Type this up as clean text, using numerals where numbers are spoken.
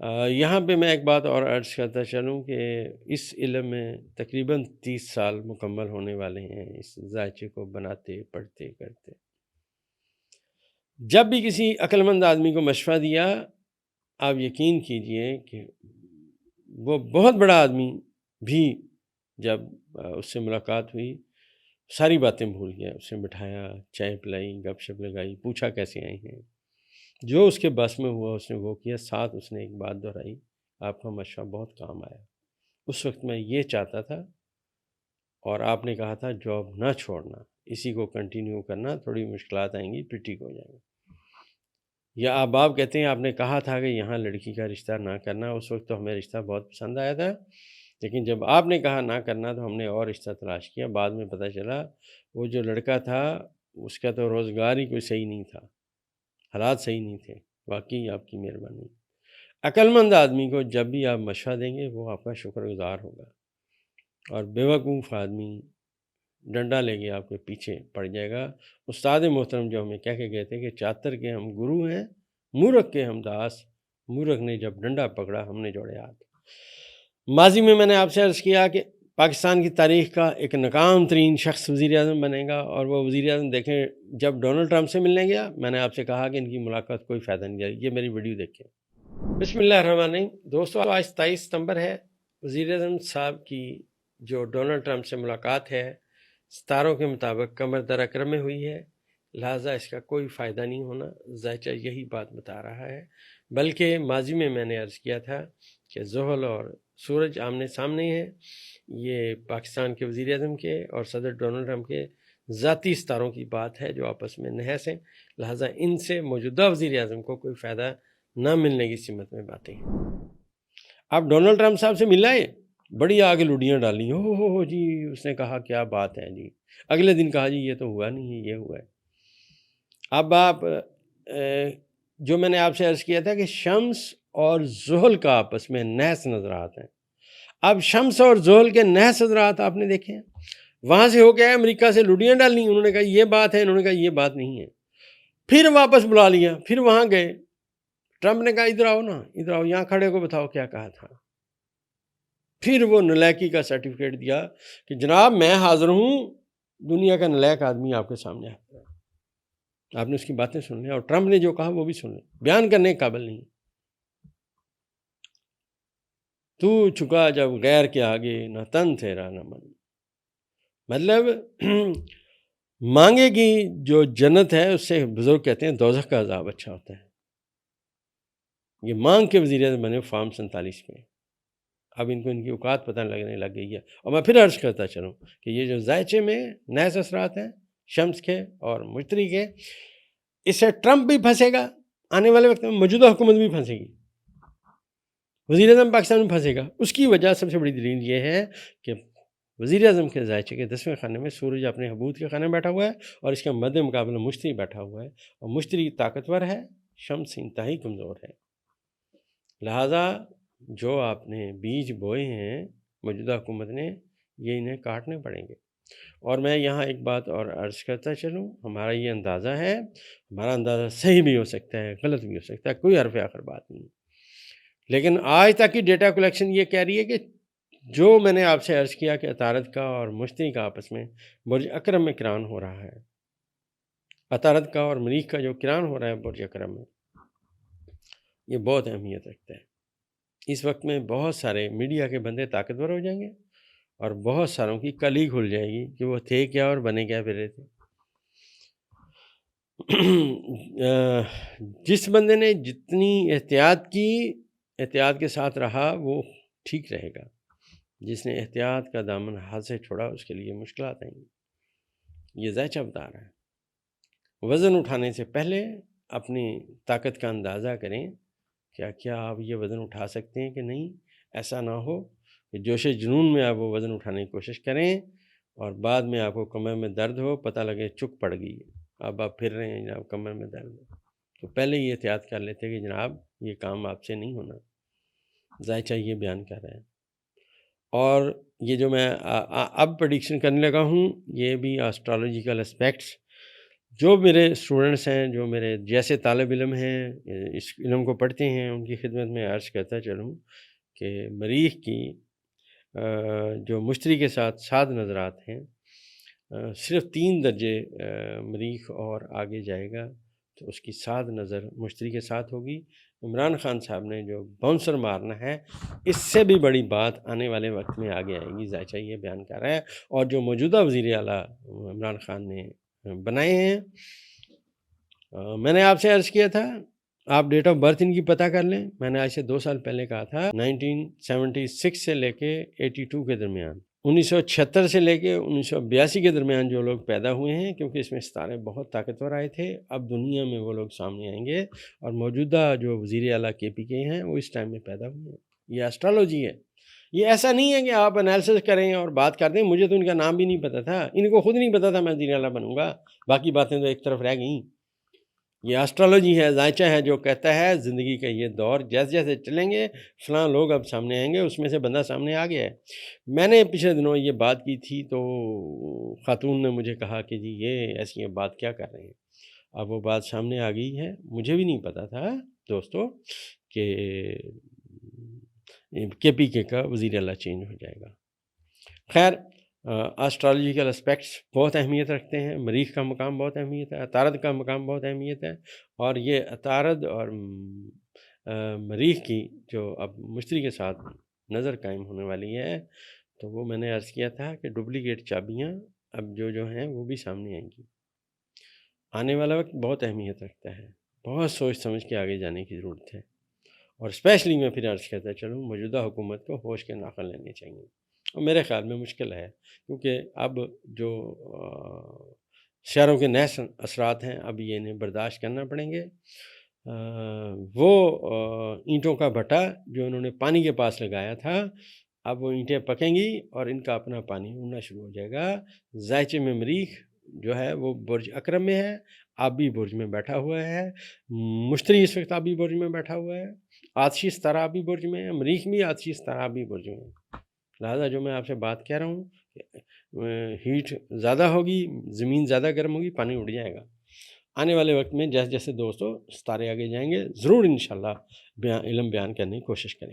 یہاں پہ میں ایک بات اور عرض کرتا چلوں کہ اس علم میں تقریباً 30 سال مکمل ہونے والے ہیں اس ذائچے کو بناتے پڑھتے کرتے۔ جب بھی کسی عقل مند آدمی کو مشورہ دیا، آپ یقین کیجئے کہ وہ بہت بڑا آدمی بھی جب اس سے ملاقات ہوئی ساری باتیں بھول گیا، اسے بٹھایا، چائے پلائی، گپ شپ لگائی، پوچھا کیسے آئی ہیں، جو اس کے بس میں ہوا اس نے وہ کیا، ساتھ اس نے ایک بات دہرائی، آپ کا مشورہ بہت کام آیا، اس وقت میں یہ چاہتا تھا اور آپ نے کہا تھا جاب نہ چھوڑنا، اسی کو کنٹینیو کرنا، تھوڑی مشکلات آئیں گی پھر ٹھیک ہو جائیں گے۔ یا آپ کہتے ہیں آپ نے کہا تھا کہ یہاں لڑکی کا رشتہ نہ کرنا، اس وقت تو ہمیں رشتہ بہت پسند آیا تھا، لیکن جب آپ نے کہا نہ کرنا تو ہم نے اور رشتہ تلاش کیا، بعد میں پتہ چلا وہ جو لڑکا تھا اس کا تو روزگار ہی کوئی صحیح نہیں تھا، حالات صحیح نہیں تھے۔ واقعی آپ کی مہربانی۔ عقل مند آدمی کو جب بھی آپ مشورہ دیں گے وہ آپ کا شکر گزار ہوگا، اور بیوقوف آدمی ڈنڈا لے کے آپ کے پیچھے پڑ جائے گا۔ استاد محترم جو ہمیں کہہ کے گئے تھے کہ چاتر کے ہم گرو ہیں، مورکھ کے ہم داس، مورکھ نے جب ڈنڈا پکڑا ہم نے جوڑے ہاتھ۔ ماضی میں نے آپ سے عرض کیا کہ پاکستان کی تاریخ کا ایک ناکام ترین شخص وزیر اعظم بنے گا، اور وہ وزیر اعظم دیکھیں جب ڈونلڈ ٹرمپ سے ملنے گیا میں نے آپ سے کہا کہ ان کی ملاقات کوئی فائدہ نہیں دے، یہ میری ویڈیو دیکھیں۔ بسم اللہ الرحمن الرحیم۔ دوستو آج 23 ستمبر ہے، وزیر اعظم صاحب کی جو ڈونلڈ ٹرمپ سے ملاقات ہے ستاروں کے مطابق قمر در اکرم میں ہوئی ہے، لہٰذا اس کا کوئی فائدہ نہیں ہونا، ذائچہ یہی بات بتا رہا ہے۔ بلکہ ماضی میں نے عرض کیا تھا کہ زحل اور سورج آمنے سامنے ہیں، یہ پاکستان کے وزیر اعظم کے اور صدر ڈونلڈ ٹرمپ کے ذاتی ستاروں کی بات ہے جو آپس میں نحس ہیں، لہٰذا ان سے موجودہ وزیر اعظم کو کوئی فائدہ نہ ملنے کی سمت میں باتیں ہیں۔ آپ ڈونلڈ ٹرمپ صاحب سے مل آئے، بڑی آگے لڑیاں ڈالی، ہو جی اس نے کہا کیا بات ہے جی، اگلے دن کہا جی یہ تو ہوا نہیں ہے، یہ ہوا ہے۔ اب آپ جو میں نے آپ سے عرض کیا تھا کہ شمس اور زحل کا آپس میں نحس نظرات ہیں، اب شمس اور زحل کے نحس نظرات آپ نے دیکھے ہیں، وہاں سے ہو کے امریکہ سے لڑیاں ڈالی، انہوں نے کہا یہ بات ہے، انہوں نے کہا یہ بات نہیں ہے، پھر واپس بلا لیا، پھر وہاں گئے، ٹرمپ نے کہا ادھر آؤ نا، ادھر آؤ، یہاں کھڑے کو بتاؤ کیا کہا تھا، پھر وہ نلائکی کا سرٹیفکیٹ دیا کہ جناب میں حاضر ہوں، دنیا کا نلائق آدمی آپ کے سامنے حاضر ہے، آپ نے اس کی باتیں سن لیں، اور ٹرمپ نے جو کہا وہ بھی سن لیں، بیان کرنے کے قابل نہیں۔ تو چکا جب غیر کے آگے، نہ تن تیرا نہ من، مطلب مانگے کی جو جنت ہے اس سے بزرگ کہتے ہیں دوزخ کا عذاب اچھا ہوتا ہے۔ یہ مانگ کے وزیر اعظم بنے فارم 47 میں، اب ان کو ان کی اوقات پتہ لگنے لگ گئی ہے۔ اور میں پھر عرض کرتا چلوں کہ یہ جو ذائچے میں نحس اثرات ہیں شمس کے اور مشتری کے، اس سے ٹرمپ بھی پھنسے گا، آنے والے وقت میں موجودہ حکومت بھی پھنسے گی، وزیر اعظم پاکستان میں پھنسے گا۔ اس کی وجہ سب سے بڑی دلیل یہ ہے کہ وزیر اعظم کے ذائچے کے 10ویں خانے میں سورج اپنے حبوط کے خانے میں بیٹھا ہوا ہے، اور اس کا مد مقابلہ مشتری بیٹھا ہوا ہے، اور مشتری طاقتور ہے، شمس انتہائی کمزور ہے، لہٰذا جو آپ نے بیج بوئے ہیں موجودہ حکومت نے، یہ انہیں کاٹنے پڑیں گے۔ اور میں یہاں ایک بات اور عرض کرتا چلوں، ہمارا یہ اندازہ ہے، ہمارا اندازہ صحیح بھی ہو سکتا ہے، غلط بھی ہو سکتا ہے، کوئی حرف آخر بات نہیں، لیکن آج تک کی ڈیٹا کلیکشن یہ کہہ رہی ہے کہ جو میں نے آپ سے عرض کیا کہ عطارد کا اور مشتری کا آپس میں برج اکرم میں کران ہو رہا ہے، عطارد کا اور مریخ کا جو کران ہو رہا ہے برج اکرم میں، یہ بہت اہمیت رکھتا ہے۔ اس وقت میں بہت سارے میڈیا کے بندے طاقتور ہو جائیں گے، اور بہت ساروں کی کل ہی کھل جائے گی کہ وہ تھے کیا اور بنے کیا پھر رہے تھے۔ جس بندے نے جتنی احتیاط کی، احتیاط کے ساتھ رہا، وہ ٹھیک رہے گا، جس نے احتیاط کا دامن ہاتھ سے چھوڑا اس کے لیے مشکلات آئیں گی۔ یہ ذائچہ بتا رہا ہے۔ وزن اٹھانے سے پہلے اپنی طاقت کا اندازہ کریں، کیا آپ یہ وزن اٹھا سکتے ہیں کہ نہیں، ایسا نہ ہو کہ جوش جنون میں آپ وہ وزن اٹھانے کی کوشش کریں اور بعد میں آپ کو کمر میں درد ہو، پتہ لگے چک پڑ گئی، اب آپ پھر رہے ہیں جناب کمر میں درد ہو، تو پہلے یہ احتیاط کر لیتے کہ جناب یہ کام آپ سے نہیں ہونا۔ ذائچہ یہ بیان کر رہے ہیں، اور یہ جو میں اب پریڈکشن کرنے لگا ہوں یہ بھی اسٹرالوجیکل اسپیکٹس جو میرے اسٹوڈنٹس ہیں، جو میرے جیسے طالب علم ہیں، اس علم کو پڑھتے ہیں، ان کی خدمت میں عرض کرتا چلوں کہ مریخ کی جو مشتری کے ساتھ 7 نظرات ہیں، صرف 3 درجے مریخ اور آگے جائے گا تو اس کی 7 نظر مشتری کے ساتھ ہوگی۔ عمران خان صاحب نے جو باؤنسر مارنا ہے، اس سے بھی بڑی بات آنے والے وقت میں آگے آئے گی، ذائچہ یہ بیان کر رہا ہے۔ اور جو موجودہ وزیر اعلیٰ عمران خان نے بنائے ہیں، میں نے آپ سے عرض کیا تھا آپ ڈیٹ آف برتھ ان کی پتہ کر لیں۔ میں نے آج سے 2 سال پہلے کہا تھا 1976 سے لے کے 82 کے درمیان، 1976 سے لے کے 1982 کے درمیان جو لوگ پیدا ہوئے ہیں، کیونکہ اس میں ستارے بہت طاقتور آئے تھے، اب دنیا میں وہ لوگ سامنے آئیں گے، اور موجودہ جو وزیر اعلیٰ KPK ہیں وہ اس ٹائم میں پیدا ہوئے ہیں۔ یہ اسٹرالوجی ہے، یہ ایسا نہیں ہے کہ آپ انالیسس کریں اور بات کر دیں۔ مجھے تو ان کا نام بھی نہیں پتہ تھا، ان کو خود نہیں پتہ تھا میں وزیر اعلیٰ بنوں گا، باقی باتیں تو ایک طرف رہ گئیں۔ یہ اسٹرالوجی ہے، ذائچہ ہے جو کہتا ہے زندگی کا یہ دور جیسے جیسے چلیں گے فلاں لوگ اب سامنے آئیں گے، اس میں سے بندہ سامنے آ گیا ہے۔ میں نے پچھلے دنوں یہ بات کی تھی تو خاتون نے مجھے کہا کہ جی یہ ایسی بات کیا کر رہے ہیں، اب وہ بات سامنے آ گئی ہے۔ مجھے بھی نہیں پتہ تھا دوستو کہ KPK کا وزیر اعلیٰ چینج ہو جائے گا۔ خیر، اسٹرالوجیکل اسپیکٹس بہت اہمیت رکھتے ہیں، مریخ کا مقام بہت اہمیت ہے، عطارد کا مقام بہت اہمیت ہے، اور یہ عطارد اور مریخ کی جو اب مشتری کے ساتھ نظر قائم ہونے والی ہے، تو وہ میں نے عرض کیا تھا کہ ڈپلیکیٹ چابیاں اب جو ہیں وہ بھی سامنے آئیں گی۔ آنے والا وقت بہت اہمیت رکھتا ہے، بہت سوچ سمجھ کے آگے جانے کی ضرورت ہے، اور اسپیشلی میں پھر عرض کرتا چلوں موجودہ حکومت کو ہوش کے ناخن لینے چاہیے، اور میرے خیال میں مشکل ہے، کیونکہ اب جو شہروں کے نئے اثرات ہیں اب یہ انہیں برداشت کرنا پڑیں گے۔ وہ اینٹوں کا بھٹا جو انہوں نے پانی کے پاس لگایا تھا، اب وہ اینٹیں پکیں گی اور ان کا اپنا پانی اڑنا شروع ہو جائے گا۔ ذائچے میں مریخ جو ہے وہ برج اکرم میں ہے، آبی برج میں بیٹھا ہوا ہے، مشتری اس وقت آبی برج میں بیٹھا ہوا ہے، آتشی ستارہ آبی برج میں ہے، مریخ بھی آتشی ستارہ آبی برج میں ہے۔ لہٰذا جو میں آپ سے بات کہہ رہا ہوں ہیٹ زیادہ ہوگی، زمین زیادہ گرم ہوگی، پانی اڑ جائے گا۔ آنے والے وقت میں جیسے جیسے دوستوں ستارے آگے جائیں گے ضرور انشاءاللہ علم بیان کرنے کی کوشش کریں گے۔